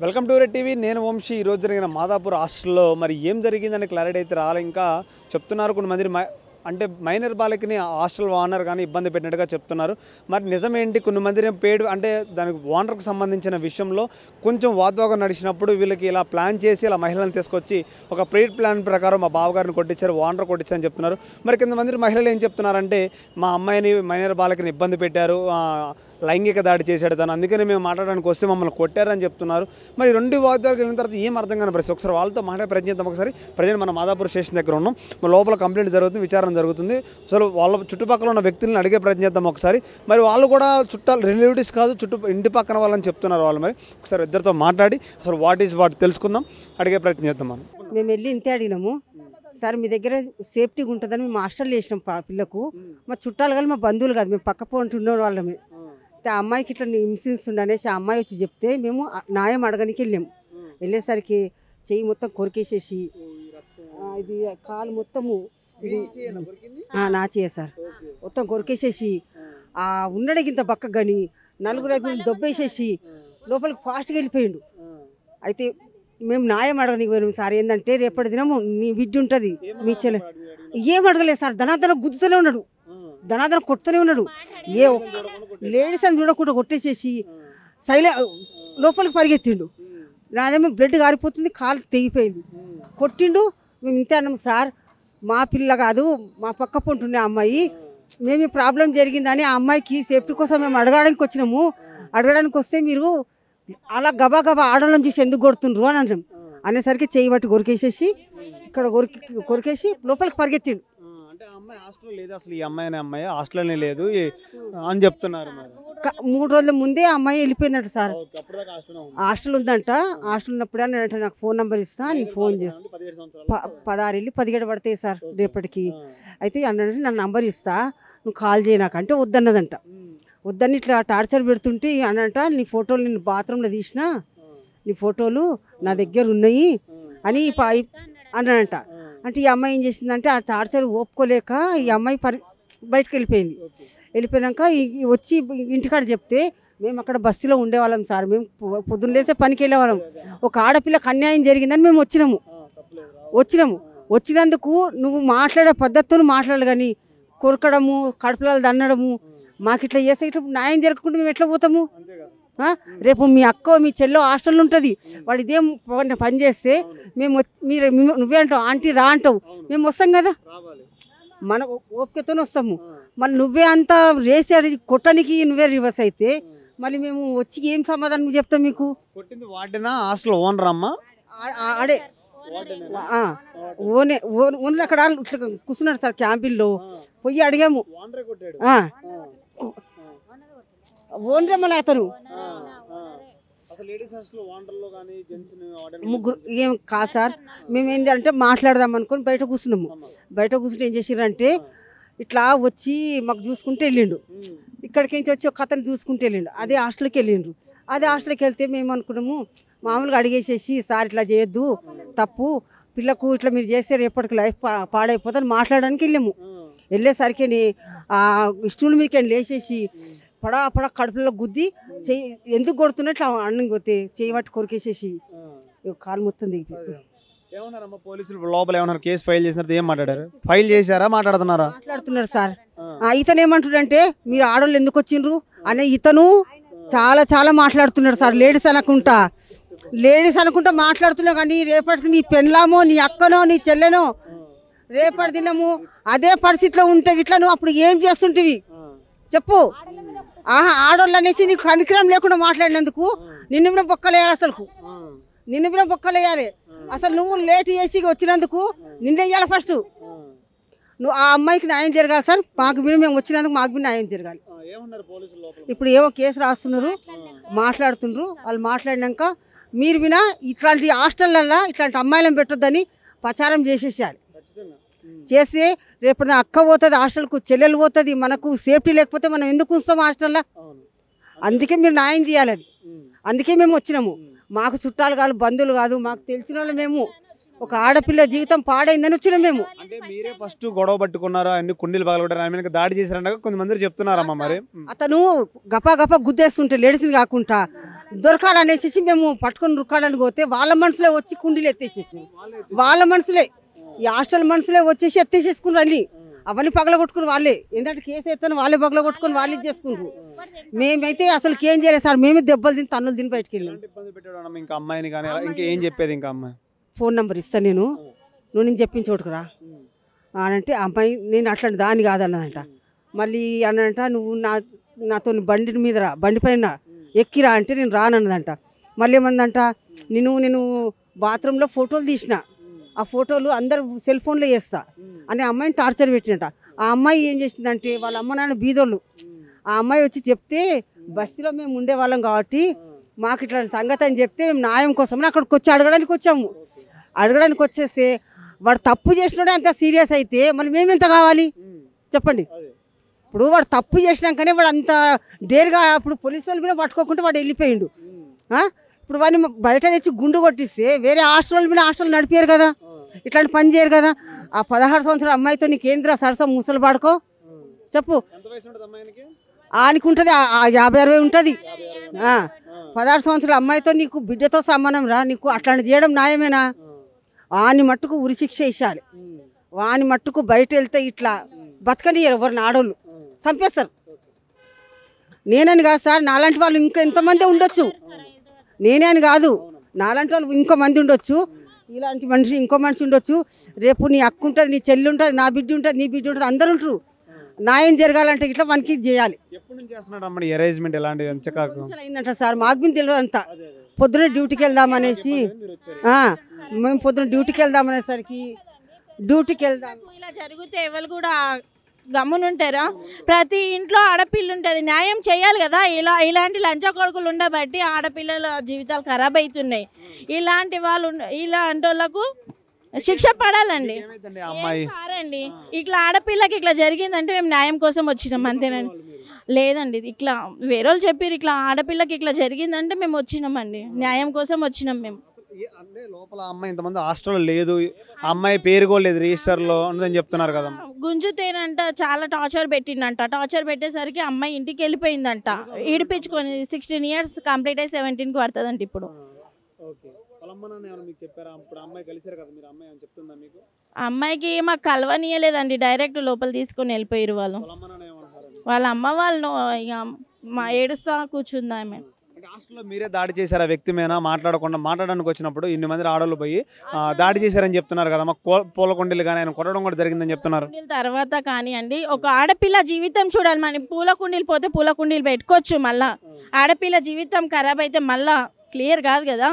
Welcome to red TV. నేను వంశీ. ఈరోజు జరిగిన మాదాపూర్ హాస్టల్లో మరి ఏం జరిగిందని క్లారిటీ అయితే రాలే. ఇంకా చెప్తున్నారు కొంతమంది అంటే మైనర్ బాలికని హాస్టల్ ఓనర్ కానీ ఇబ్బంది పెట్టినట్టుగా చెప్తున్నారు. మరి నిజమేంటి? కొంతమంది పేడ్ అంటే దానికి ఓనర్కి సంబంధించిన విషయంలో కొంచెం వాద్వాగం నడిచినప్పుడు వీళ్ళకి ఇలా ప్లాన్ చేసి ఇలా మహిళలను తీసుకొచ్చి ఒక ప్రీడ్ ప్లాన్ ప్రకారం మా బావగారిని కొట్టించారు, ఓనర్ కొట్టించారని చెప్తున్నారు. మరి కొంతమంది మహిళలు ఏం చెప్తున్నారంటే మా అమ్మాయిని మైనర్ బాలికని ఇబ్బంది పెట్టారు, లైంగిక దాడి చేశాడు తను, అందుకని మేము మాట్లాడడానికి వస్తే మమ్మల్ని కొట్టారని చెప్తున్నారు. మరి రెండు వాద్యాలకు వెళ్ళిన తర్వాత ఏం అర్థం కాని పరిస్థితి. ఒకసారి వాళ్ళతో మాట్లాడే ప్రయత్నం చేద్దాం. ఒకసారి ప్రజెంట్ మన మాదాపూర్ స్టేషన్ దగ్గర ఉన్నాం. మన లోపల కంప్లైంట్ జరుగుతుంది, విచారణ జరుగుతుంది. అసలు వాళ్ళ చుట్టుపక్కల ఉన్న వ్యక్తులను అడిగే ప్రయత్నం చేద్దాం ఒకసారి. మరి వాళ్ళు కూడా చుట్టాలు, రిలేటివ్స్ కాదు, ఇంటి పక్కన వాళ్ళని చెప్తున్నారు వాళ్ళు. మరి ఒకసారి ఇద్దరితో మాట్లాడి అసలు వాట్ తెలుసుకుందాం, అడిగే ప్రయత్నం చేద్దాం. మనం మేము వెళ్ళి ఇంతే అడిగినాము. సార్ మీ దగ్గర సేఫ్టీగా ఉంటుందని మేము హాస్టల్ వేసినాం పిల్లకు. మా చుట్టాలు కానీ మా బంధువులు కాదు, మేము పక్క పోంటున్న వాళ్ళమే. ఆ అమ్మాయికి ఇట్లా హింసిస్తుండ అనేసి ఆ అమ్మాయి వచ్చి చెప్తే మేము న్యాయం అడగడానికి వెళ్ళాము. వెళ్ళేసరికి చెయ్యి మొత్తం కొరికేసేసి ఇది కాలు మొత్తము నా చేయ సార్ మొత్తం కొరికేసేసి ఉన్నడికి ఇంత బక్క కానీ నలుగురు దొబ్బేసేసి లోపలికి ఫాస్ట్గా వెళ్ళిపోయిండు. అయితే మేము న్యాయం అడగనికి పోయినాం సార్. ఏంటంటే రేపటి దినము నీ విద్య ఉంటుంది మీ చెల్లె. ఏం అడగలేదు సార్, ధనాధన గుద్దుతూనే ఉన్నాడు, ధనాధన కొడుతూనే ఉన్నాడు. లేడీస్ అని చూడకుండా కొట్టేసేసి లోపలికి పరిగెత్తిండు. నాదేమో బ్లడ్ కారిపోతుంది, కాలు తెగిపోయింది. కొట్టిండు. మేము ఇంతే అన్నాం సార్, మా పిల్ల కాదు మా పక్క పొంటున్న అమ్మాయి, మేము ఈ ప్రాబ్లం జరిగిందని ఆ అమ్మాయికి సేఫ్టీ కోసం మేము అడగడానికి వచ్చినాము. అడగడానికి వస్తే మీరు అలా గబా ఆడవాళ్ళని చూసి ఎందుకు కొడుతుండ్రు అని అన్నాం. అనేసరికి చెయ్యి బట్టి కొరికేసేసి ఇక్కడ కొరికేసి లోపలికి పరిగెత్తిండు. అంటే అమ్మాయి హాస్టల్ లేదు, అసలు ఈ అమ్మాయి హాస్టల్నే లేదు అని చెప్తున్నారు. 3 రోజుల ముందే అమ్మాయి వెళ్ళిపోయిందంట సార్. హాస్టల్ ఉందంట. హాస్టల్ ఉన్నప్పుడే అంటే నాకు ఫోన్ నెంబర్ ఇస్తా, నేను ఫోన్ చేస్తా. 16 వెళ్ళి 17 పడతాయి సార్ రేపటికి. అయితే అన్నట్టు నా నంబర్ ఇస్తా, నువ్వు కాల్ చేయి నాకంటే వద్దన్నదంట. వద్దని ఇట్లా టార్చర్ పెడుతుంటే అనంట నీ ఫోటోలు నేను బాత్రూంలో తీసిన, నీ ఫోటోలు నా దగ్గర ఉన్నాయి అని అన్నాడంట. అంటే ఈ అమ్మాయి ఏం చేసిందంటే ఆ టార్చర్ ఓపుకోలేక ఈ అమ్మాయి బయటకు వెళ్ళిపోయింది. వెళ్ళిపోయాక వచ్చి ఇంటికాడ చెప్తే మేము అక్కడ బస్సులో ఉండేవాళ్ళం సార్. మేము పొద్దున్న లేసే పనికి వెళ్ళేవాళ్ళం. ఒక ఆడపిల్లకు అన్యాయం జరిగిందని మేము వచ్చినాము. వచ్చినందుకు నువ్వు మాట్లాడే పద్ధతితో మాట్లాడాలి కానీ కొరకడము, కడుపులలో దన్నడము, మాకు ఇట్లా చేస్తే ఇట్లా న్యాయం జరగకుండా మేము ఎట్లా పోతాము? రేపు మీ అక్క మీ చెల్లో హాస్టల్ ఉంటుంది, వాడు ఇదేం పని చేస్తే మేము నువ్వే అంటావు ఆంటీ రా అంటావు, మేము వస్తాం కదా, మన ఓపికతోనే వస్తాము. మళ్ళీ నువ్వే అంతా రేసి కొట్టడానికి నువ్వే రివర్స్ అయితే మళ్ళీ మేము వచ్చి ఏం సమాధానం చెప్తాం మీకు? హాస్టల్ ఓనర్ అమ్మా ఆడే ఓనర్ అక్కడ కూర్చున్నాడు సార్ క్యాంపిన్లో. పోయి అడిగాము, ఓనరే మళ్ళీ అతను ముగ్గురు ఏం కాదు సార్. మేము ఏంటంటే మాట్లాడదాం అనుకొని బయట కూర్చున్నాము. బయట కూర్చుంటే ఏం చేసిరంటే ఇట్లా వచ్చి మాకు చూసుకుంటూ వెళ్ళిండు. ఇక్కడికి వచ్చి ఒక అతను చూసుకుంటూ వెళ్ళిండు. అదే హాస్టల్కి వెళ్ళిండ్రు. అదే హాస్టల్కి వెళ్తే మేము అనుకున్నాము మామూలుగా అడిగేసేసి సార్ ఇట్లా చేయొద్దు, తప్పు, పిల్లకు ఇట్లా మీరు చేస్తే రేపటికి లైఫ్ పాడైపోతుంది మాట్లాడడానికి వెళ్ళాము. వెళ్ళేసరికి స్టూల్ మీదకి లేచేసి పడా కడుపులో గుద్ది చెయ్యి ఎందుకు కొడుతున్నట్లు అన్నం కొత్తే చెయ్యి పట్టి కొరికేసేసి కాలు మొత్తం దిగిపోయి. ఏమన్నారమ్మా పోలీసులు? లోపల ఏమన్నారు? కేసు ఫైల్ చేసినారు? ఏం మాట్లాడారు? ఫైల్ చేశారా? మాట్లాడుతున్నారు సార్. ఇతను ఏమంటాడంటే మీరు ఆడవాళ్ళు ఎందుకు వచ్చిండ్రు అనే ఇతను చాలా మాట్లాడుతున్నాడు సార్. లేడీస్ అనుకుంటా మాట్లాడుతున్నా కానీ రేపటికి నీ పెళ్ళామో నీ అక్కనో నీ చెల్లెనో రేపటి దినము అదే పరిస్థితిలో ఉంటే ఇట్లా నువ్వు అప్పుడు ఏం చేస్తుంటివి చెప్పు? ఆడవాళ్ళు అనేసి నీకు కనికరం లేకుండా మాట్లాడినందుకు నిన్ను మీద బొక్కలేయాలి. అసలు నువ్వు లేట్ చేసి వచ్చినందుకు నిన్నేయాలి. ఫస్ట్ నువ్వు ఆ అమ్మాయికి న్యాయం జరగాలి సార్. మేము వచ్చినందుకు మాకు న్యాయం జరగాలి. ఇప్పుడు ఏమో కేసు రాస్తున్నారు, మాట్లాడుతుండ్రు. వాళ్ళు మాట్లాడినాక మీరు వినా ఇట్లాంటి హాస్టళ్ళల్లో ఇట్లాంటి అమ్మాయిలను పెట్టొద్దని ప్రచారం చేసేసేయాలి. చేస్తే రేపు అక్క పోతుంది హాస్టల్కు, చెల్లెలు పోతుంది, మనకు సేఫ్టీ లేకపోతే మనం ఎందుకు ఉంచుతాం హాస్టల్లో? అందుకే మీరు న్యాయం చేయాలి. అది అందుకే మేము వచ్చినాము. మాకు చుట్టాలు కాదు, బంధువులు కాదు, మాకు తెలిసిన వాళ్ళు. మేము ఒక ఆడపిల్ల జీవితం పాడైందని వచ్చినాం మేము. అంటే మీరే ఫస్ట్ గొడవ పట్టుకున్నారా? అన్ని కుండీలు పగలగొట్టారు, దాడి చేశారనగా కొంతమంది చెప్తున్నారమ్మా. మరి అతను గపా గుద్దేస్తుంటే లేడీస్ని కాకుండా దొరకాలనేసి మేము పట్టుకొని రుక్కాలని పోతే వాళ్ళ మనసులో వచ్చి కుండీలు ఎత్తేసేసి వాళ్ళ మనసులే ఈ హాస్టల్ మనసులే వచ్చేసి ఎత్తేసేసుకున్నారు అన్ని అవన్నీ పగలగొట్టుకుని వాళ్ళే ఎందుకంటే కేసు ఎత్తాను వాళ్ళే పగలగొట్టుకుని వాళ్ళు ఇది చేసుకుంటారు. మేమైతే అసలు ఏం చేయలేదు సార్, మేమే దెబ్బలు తిని తన్నులు తిని బయటకు వెళ్ళాం. ఇబ్బంది పెట్టాడు ఇంకా అమ్మాయిని కానీ ఇంకా ఏం చెప్పేది ఇంకా అమ్మాయి? ఫోన్ నెంబర్ ఇస్తాను నేను చెప్పిన చోటుకురా అనంటే అమ్మాయి నేను అట్లాంటి దాన్ని కాదన్నదంట. మళ్ళీ అనంట నువ్వు నాతో బండి మీద రా, బండి పైన ఎక్కిరా అంటే నేను రానన్నదంట. మళ్ళీ ఏమందంట నేను బాత్రూంలో ఫోటోలు తీసిన ఆ ఫోటోలు అందరు సెల్ ఫోన్లో చేస్తా అని అమ్మాయిని టార్చర్ పెట్టినట. ఆ అమ్మాయి ఏం చేసిందంటే వాళ్ళ అమ్మ నాన్న బీదోళ్ళు, ఆ అమ్మాయి వచ్చి చెప్తే బస్తీలో మేము ఉండేవాళ్ళం కాబట్టి మాకు ఇట్లా సంగతి అని చెప్తే మేము న్యాయం కోసం అక్కడికి వచ్చి అడగడానికి వచ్చాము. అడగడానికి వచ్చేస్తే వాడు తప్పు చేసినాడే అంత సీరియస్ అయితే మళ్ళీ మేమెంత కావాలి చెప్పండి. ఇప్పుడు వాడు తప్పు చేసినాకనే వాడు అంత డేర్గా ఇప్పుడు పోలీసు వాళ్ళు కూడా పట్టుకోకుండా వాడు వెళ్ళిపోయిండు. ఇప్పుడు వాడిని బయట తెచ్చి గుండు కొట్టిస్తే వేరే హాస్టల్ మీద హాస్టల్ నడిపారు కదా, ఇట్లాంటి పని చేయరు కదా. ఆ 16 సంవత్సరాల అమ్మాయితో నీకేంద్ర సరసం ముసలు పాడుకో చెప్పు. ఆనికి ఉంటుంది 50-60 ఉంటుంది. 16 సంవత్సరాల అమ్మాయితో నీకు బిడ్డతో సంబంధం రా, నీకు అట్లాంటి చేయడం న్యాయమేనా? వాని మట్టుకు ఉరిశిక్ష ఇవ్వాలి. వాని మట్టుకు బయట వెళ్తే ఇట్లా బతకనియరు ఎవరిని ఆడోళ్ళు చంపేస్తారు. నేనని కాదు సార్, నాలాంటి వాళ్ళు ఇంకా ఎంతమంది ఉండొచ్చు. నేనే అని కాదు, నాలాంటి వాళ్ళు ఇంకో మంది ఉండొచ్చు. ఇలాంటి మనిషి ఇంకో మనిషి ఉండొచ్చు. రేపు నీ అక్క ఉంటుంది, నీ చెల్లి ఉంటుంది, నా బిడ్డ ఉంటుంది, నీ బిడ్డ ఉంటుంది, అందరు ఉంటారు. న్యాయం జరగాలంటే ఇట్లా మనకి చేయాలి. ఎప్పటి నుంచి చేస్తున్నాడు అమ్మడి అరేంజ్మెంట్ ఎలాంటిది అయిందంట సార్, మాకు బిన్ తెలియదు అంతా. పొద్దున డ్యూటీకి వెళ్దామనేసి మేము పొద్దున డ్యూటీకి వెళ్దామనేసరికి ఇలా జరిగితే ఎవరు కూడా గమ్మునుంటారా? ప్రతి ఇంట్లో ఆడపిల్ల ఉంటుంది, న్యాయం చేయాలి కదా. ఇలాంటి లంచ కొడుకులు ఉండబట్టి ఆడపిల్లల జీవితాలు ఖరాబ్ అవుతున్నాయి. ఇలాంటి వాళ్ళకు శిక్ష పడాలండి. కారండి ఇట్లా ఆడపిల్లకి ఇట్లా జరిగిందంటే మేము న్యాయం కోసం వచ్చినాం అంతేనండి. లేదండి ఇట్లా వేరే వాళ్ళు చెప్పారు, ఇట్లా ఆడపిల్లకి ఇట్లా జరిగిందంటే మేము వచ్చినామండి, న్యాయం కోసం వచ్చినాం మేము. అంటే లోపల అమ్మాయి ఇంతమంది హాస్టల్లో లేదు, అమ్మాయి పేరు కూడా లేదు రిజిస్టర్లో అని చెప్తున్నారు కదా. గుంజుతేనంట చాలా టార్చర్ పెట్టిండంట. టార్చర్ పెట్టేసరికి అమ్మాయి ఇంటికి వెళ్ళిపోయిందంట ఈడిపించుకొని. 16 years కంప్లీట్ అయ్యి 17కి పడుతుందంట ఇప్పుడు. అమ్మాయికి మాకు కలవనీయలేదండి, డైరెక్ట్ లోపల తీసుకొని వెళ్ళిపోయారు వాళ్ళు. వాళ్ళ అమ్మ వాళ్ళు ఇక మా ఏడుస్తా కూర్చుంది ఆమె. హాస్టల్లో మీరే దాడి చేశారు ఆ వ్యక్తి మీద మాట్లాడడానికి వచ్చినప్పుడు ఇన్ని మంది ఆడవాళ్ళు పోయి దాడి చేశారని చెప్తున్నారు కదా. మాకు పూలకొండలు కానీ ఆయన కొట్టడం కూడా జరిగిందని చెప్తున్నారు. తర్వాత కానీ అండి ఒక ఆడపిల్ల జీవితం చూడాలి. మనం పూల కుండీలు పోతే పూల కుండీలు పెట్టుకోవచ్చు, మళ్ళా ఆడపిల్ల జీవితం ఖరాబ్ అయితే మళ్ళా క్లియర్ కాదు కదా.